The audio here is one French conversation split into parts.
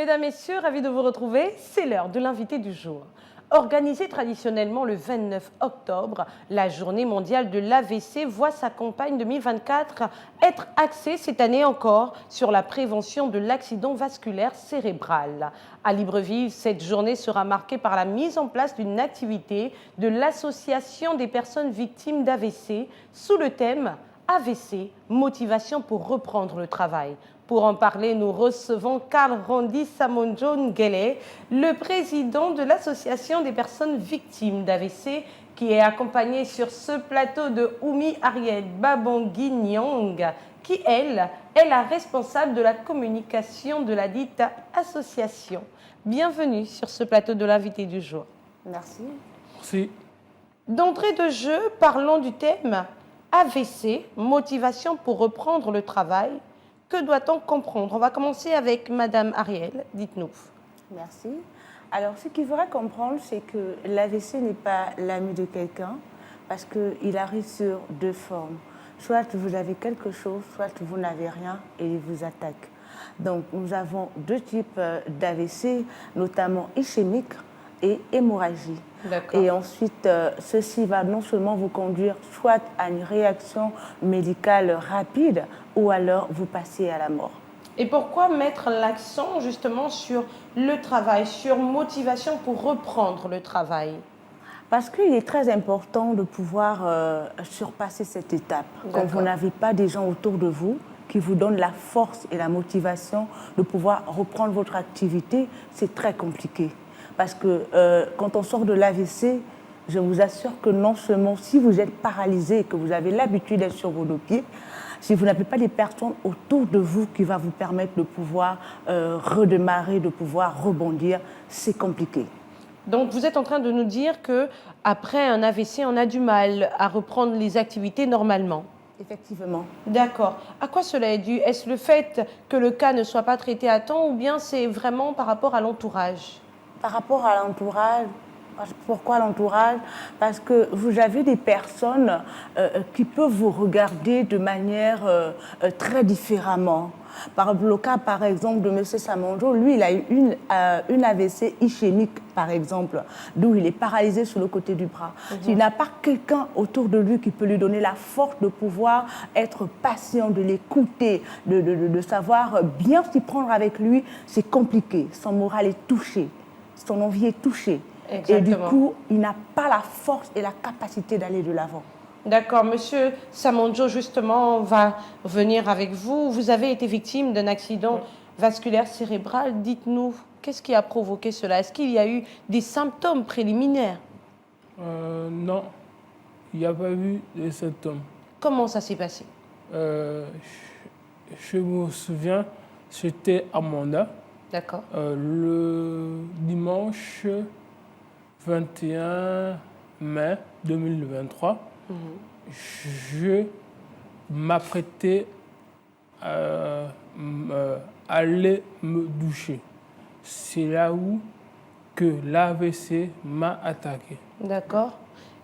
Mesdames, Messieurs, ravi de vous retrouver. C'est l'heure de l'invité du jour. Organisée traditionnellement le 29 octobre, la journée mondiale de l'AVC voit sa campagne 2024 être axée cette année encore sur la prévention de l'accident vasculaire cérébral. À Libreville, cette journée sera marquée par la mise en place d'une activité de l'Association des personnes victimes d'AVC sous le thème AVC, motivation pour reprendre le travail. Pour en parler, nous recevons Karl Rondi Samonjo Ngele, le président de l'Association des personnes victimes d'AVC, qui est accompagné sur ce plateau de Oumi Ariel Babangui Nyong, qui, elle, est la responsable de la communication de la dite association. Bienvenue sur ce plateau de l'invité du jour. Merci. Merci. D'entrée de jeu, parlons du thème AVC, motivation pour reprendre le travail. Que doit-on comprendre? On va commencer avec Madame Ariel, dites-nous. Merci. Alors, ce qu'il faudra comprendre, c'est que l'AVC n'est pas l'ami de quelqu'un parce qu'il arrive sur deux formes. Soit vous avez quelque chose, soit vous n'avez rien et il vous attaque. Donc, nous avons deux types d'AVC, notamment ischémique et hémorragie. Et ensuite, ceci va non seulement vous conduire soit à une réaction médicale rapide ou alors vous passez à la mort. Et pourquoi mettre l'accent justement sur le travail, sur motivation pour reprendre le travail? Parce qu'il est très important de pouvoir surpasser cette étape. Quand vous n'avez pas des gens autour de vous qui vous donnent la force et la motivation de pouvoir reprendre votre activité, c'est très compliqué. Parce que quand on sort de l'AVC, je vous assure que non seulement si vous êtes paralysé et que vous avez l'habitude d'être sur vos deux pieds, si vous n'avez pas des personnes autour de vous qui vont vous permettre de pouvoir redémarrer, de pouvoir rebondir, c'est compliqué. Donc vous êtes en train de nous dire qu'après un AVC, on a du mal à reprendre les activités normalement? Effectivement. D'accord. À quoi cela est dû? Est-ce le fait que le cas ne soit pas traité à temps ou bien c'est vraiment par rapport à l'entourage? Par rapport à l'entourage, pourquoi l'entourage? Parce que vous avez des personnes qui peuvent vous regarder de manière très différemment. Le cas, par exemple, de M. Samonjo, lui, il a eu une AVC ischémique, par exemple, d'où il est paralysé sur le côté du bras. S'il n'a pas quelqu'un autour de lui qui peut lui donner la force de pouvoir être patient, de l'écouter, de savoir bien s'y prendre avec lui, c'est compliqué. Son moral est touché. Son envie est touchée. Exactement. Et du coup, il n'a pas la force et la capacité d'aller de l'avant. D'accord. Monsieur Samonjo, justement, on va venir avec vous. Vous avez été victime d'un accident vasculaire cérébral. Dites-nous, qu'est-ce qui a provoqué cela? Est-ce qu'il y a eu des symptômes préliminaires? Non, il n'y a pas eu de symptômes. Comment ça s'est passé? Je me souviens, c'était à Manda. D'accord. Le dimanche 21 mai 2023, je m'apprêtais à aller me doucher. C'est là où que l'AVC m'a attaqué. D'accord.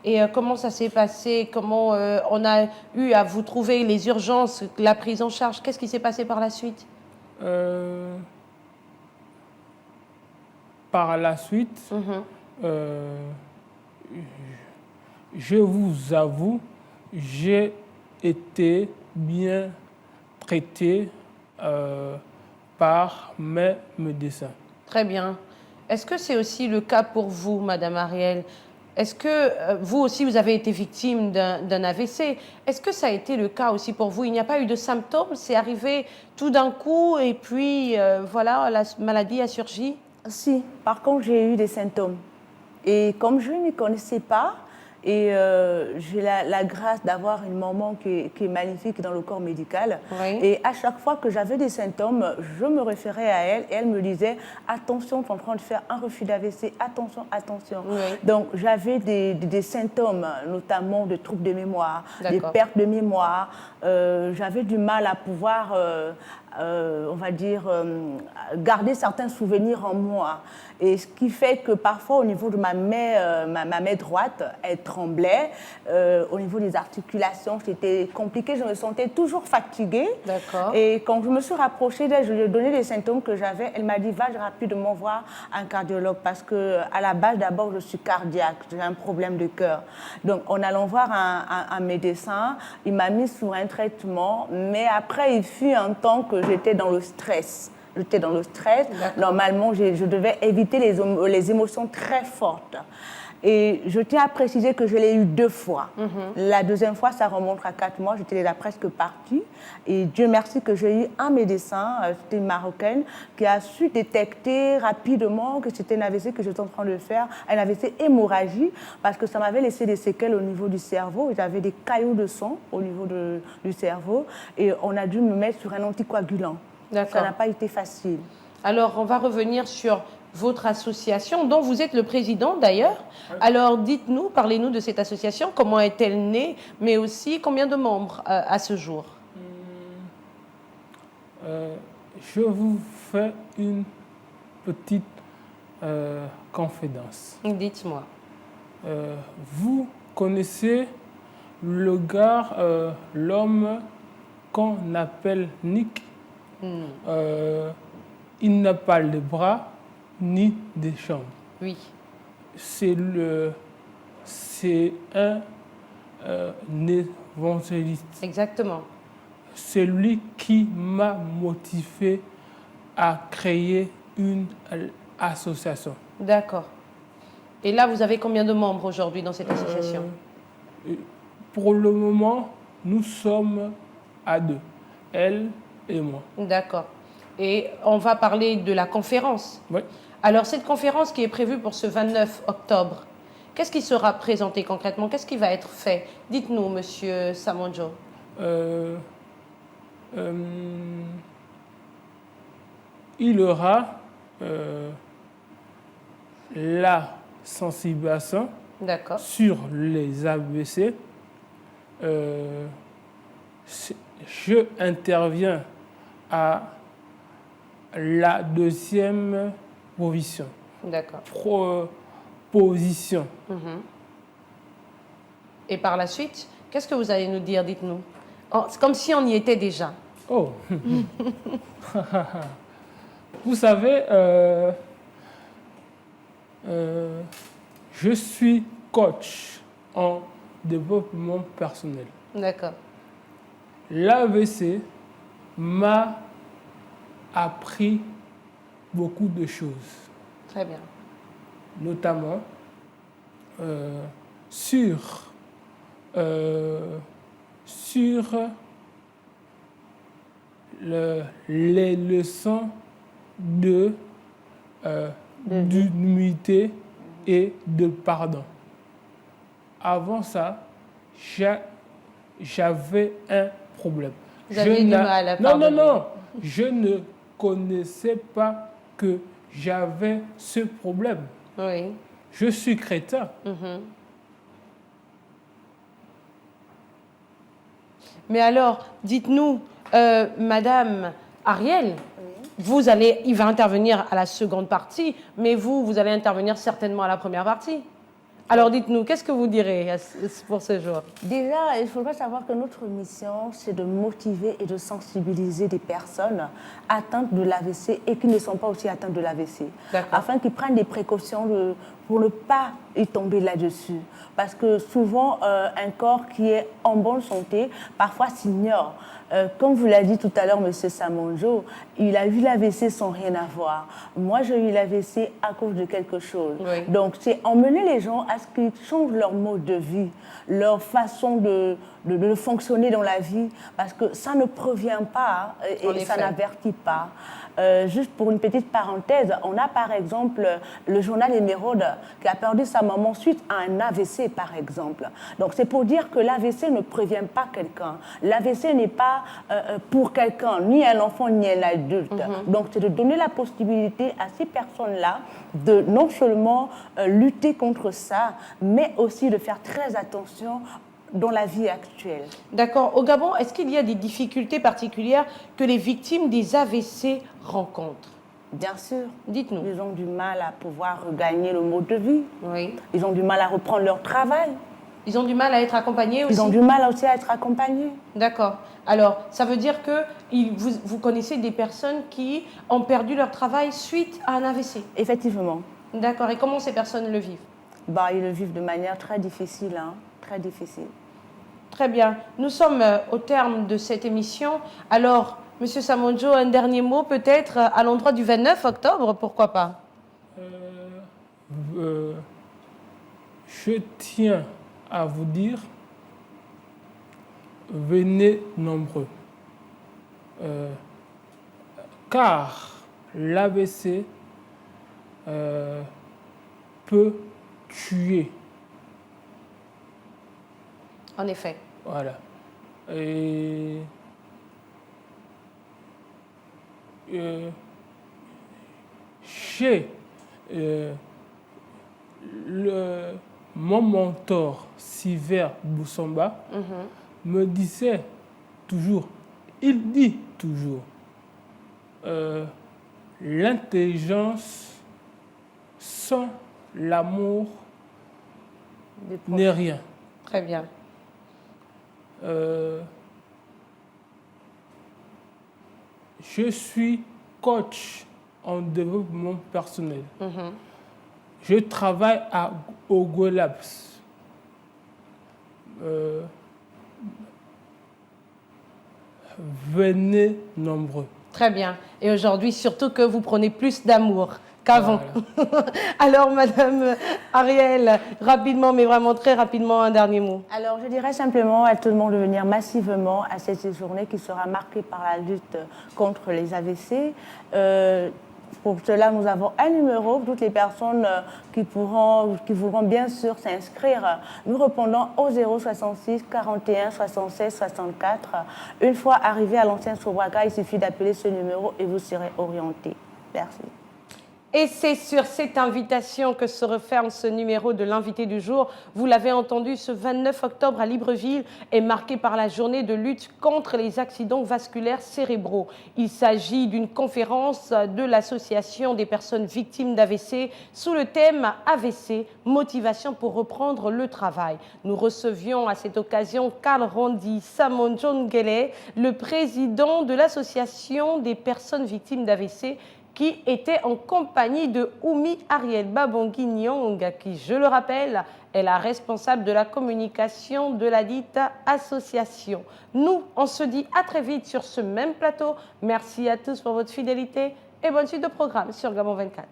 Et comment ça s'est passé? Comment on a eu à vous trouver les urgences, la prise en charge? Qu'est-ce qui s'est passé par la suite? Par la suite, je vous avoue, j'ai été bien traité par mes médecins. Très bien. Est-ce que c'est aussi le cas pour vous, Madame Ariel? Est-ce que vous aussi, vous avez été victime d'un AVC? Est-ce que ça a été le cas aussi pour vous? Il n'y a pas eu de symptômes? C'est arrivé tout d'un coup et puis voilà, la maladie a surgi? Si, par contre, j'ai eu des symptômes. Et comme je ne connaissais pas, et j'ai la grâce d'avoir une maman qui est magnifique dans le corps médical. Oui. Et à chaque fois que j'avais des symptômes, je me référais à elle et elle me disait « Attention, tu es en train de faire un reflux d'AVC, attention, attention. Oui. » Donc j'avais des symptômes, notamment de troubles de mémoire, des pertes de mémoire. J'avais du mal à pouvoir on va dire, garder certains souvenirs en moi. Et ce qui fait que parfois, au niveau de ma main, ma main droite, elle tremblait. Au niveau des articulations, c'était compliqué. Je me sentais toujours fatiguée. D'accord. Et quand je me suis rapprochée d'elle, je lui ai donné les symptômes que j'avais. Elle m'a dit, va rapidement voir un cardiologue parce qu'à la base, d'abord, je suis cardiaque. J'ai un problème de cœur. Donc, en allant voir un médecin, il m'a mis sous un traitement. Mais après, il fut un temps que j'étais dans le stress. J'étais dans le stress. Normalement, je devais éviter les émotions très fortes. Et je tiens à préciser que je l'ai eu 2 fois. La deuxième fois, ça remonte à 4 mois. J'étais déjà presque partie. Et Dieu merci que j'ai eu un médecin, c'était une Marocaine, qui a su détecter rapidement que c'était une AVC que j'étais en train de faire, un AVC hémorragie, parce que ça m'avait laissé des séquelles au niveau du cerveau. J'avais des caillots de sang au niveau du cerveau. Et on a dû me mettre sur un anticoagulant. Ça n'a pas été facile. Alors, on va revenir sur votre association, dont vous êtes le président d'ailleurs. Alors, dites-nous, parlez-nous de cette association, comment est-elle née, mais aussi combien de membres à ce jour? Je vous fais une petite confidence. Dites-moi. Vous connaissez le gars, l'homme qu'on appelle Nick? Il n'a pas de bras ni de jambes. Oui. C'est un évangéliste. Exactement. C'est lui qui m'a motivé à créer une association. D'accord. Et là, vous avez combien de membres aujourd'hui dans cette association? Pour le moment, nous sommes à 2, elle et moi. D'accord. Et on va parler de la conférence. Oui. Alors, cette conférence qui est prévue pour ce 29 octobre, qu'est-ce qui sera présenté concrètement? Qu'est-ce qui va être fait? Dites-nous, Monsieur Samonjo. Il y aura la sensibilisation sur les AVC. Je interviens à la 2e position. Position. Et par la suite, qu'est-ce que vous allez nous dire? Dites-nous. C'est comme si on y était déjà. Oh. Vous savez, je suis coach en développement personnel. D'accord. L'AVC m'a appris beaucoup de choses. Très bien. Notamment sur les leçons d'humilité et de pardon. Avant ça, j'avais un problème. Vous avez du mal à pardonner. Non. Je ne connaissais pas que j'avais ce problème. Oui. Je suis chrétien. Mais alors, dites-nous, Madame Ariel, il va intervenir à la seconde partie, mais vous allez intervenir certainement à la première partie. Alors dites-nous, qu'est-ce que vous direz pour ce jour? Déjà, il faudrait savoir que notre mission, c'est de motiver et de sensibiliser des personnes atteintes de l'AVC et qui ne sont pas aussi atteintes de l'AVC, afin qu'ils prennent des précautions pour ne pas y tomber là-dessus. Parce que souvent, un corps qui est en bonne santé, parfois s'ignore. Comme vous l'a dit tout à l'heure, M. Samonjo, il a eu l'AVC sans rien avoir. Moi, j'ai eu l'AVC à cause de quelque chose. Oui. Donc, c'est emmener les gens à ce qu'ils changent leur mode de vie, leur façon de fonctionner dans la vie, parce que ça ne provient pas et ça n'avertit pas. Juste pour une petite parenthèse, on a par exemple le journal Émeraude qui a perdu sa maman suite à un AVC par exemple. Donc c'est pour dire que l'AVC ne prévient pas quelqu'un. L'AVC n'est pas pour quelqu'un, ni un enfant ni un adulte. Donc c'est de donner la possibilité à ces personnes-là de non seulement lutter contre ça, mais aussi de faire très attention dans la vie actuelle. D'accord. Au Gabon, est-ce qu'il y a des difficultés particulières que les victimes des AVC rencontrent? Bien sûr, Dites-nous. ils ont du mal à pouvoir regagner le mode de vie. Oui. Ils ont du mal à reprendre leur travail. Ils ont du mal à être accompagnés aussi? Ils ont du mal aussi à être accompagnés. D'accord. Alors, ça veut dire que vous connaissez des personnes qui ont perdu leur travail suite à un AVC? Effectivement. D'accord. Et comment ces personnes le vivent? Bah, ils le vivent de manière très difficile, hein, très difficile. Très bien. Nous sommes au terme de cette émission. Alors, Monsieur Samonjo, un dernier mot peut-être à l'endroit du 29 octobre, pourquoi pas? Je tiens à vous dire, venez nombreux. Car l'AVC peut tuer. En effet. Voilà. Et chez mon mentor, Siver Boussamba, me disait toujours, il dit toujours, l'intelligence sans l'amour n'est rien. Très bien. Je suis coach en développement personnel. Je travaille à Ogo Labs. Venez nombreux. Très bien. Et aujourd'hui, surtout que vous prenez plus d'amour qu'avant. Voilà. Alors, Madame Ariel, rapidement, mais vraiment très rapidement, un dernier mot. Alors, je dirais simplement à tout le monde de venir massivement à cette journée qui sera marquée par la lutte contre les AVC. Pour cela, nous avons un numéro pour toutes les personnes qui voudront bien sûr s'inscrire. Nous répondons au 066 41 76 64. Une fois arrivé à l'ancien Sobraga, il suffit d'appeler ce numéro et vous serez orienté. Merci. Et c'est sur cette invitation que se referme ce numéro de l'invité du jour. Vous l'avez entendu, ce 29 octobre à Libreville est marqué par la journée de lutte contre les accidents vasculaires cérébraux. Il s'agit d'une conférence de l'association des personnes victimes d'AVC sous le thème AVC, motivation pour reprendre le travail. Nous recevions à cette occasion Karl Rondi Samonjo Ngele, le président de l'association des personnes victimes d'AVC, qui était en compagnie de Oumi Ariel Babongui Nyong, qui, je le rappelle, est la responsable de la communication de la dite association. Nous, on se dit à très vite sur ce même plateau. Merci à tous pour votre fidélité et bonne suite de programme sur Gabon 24.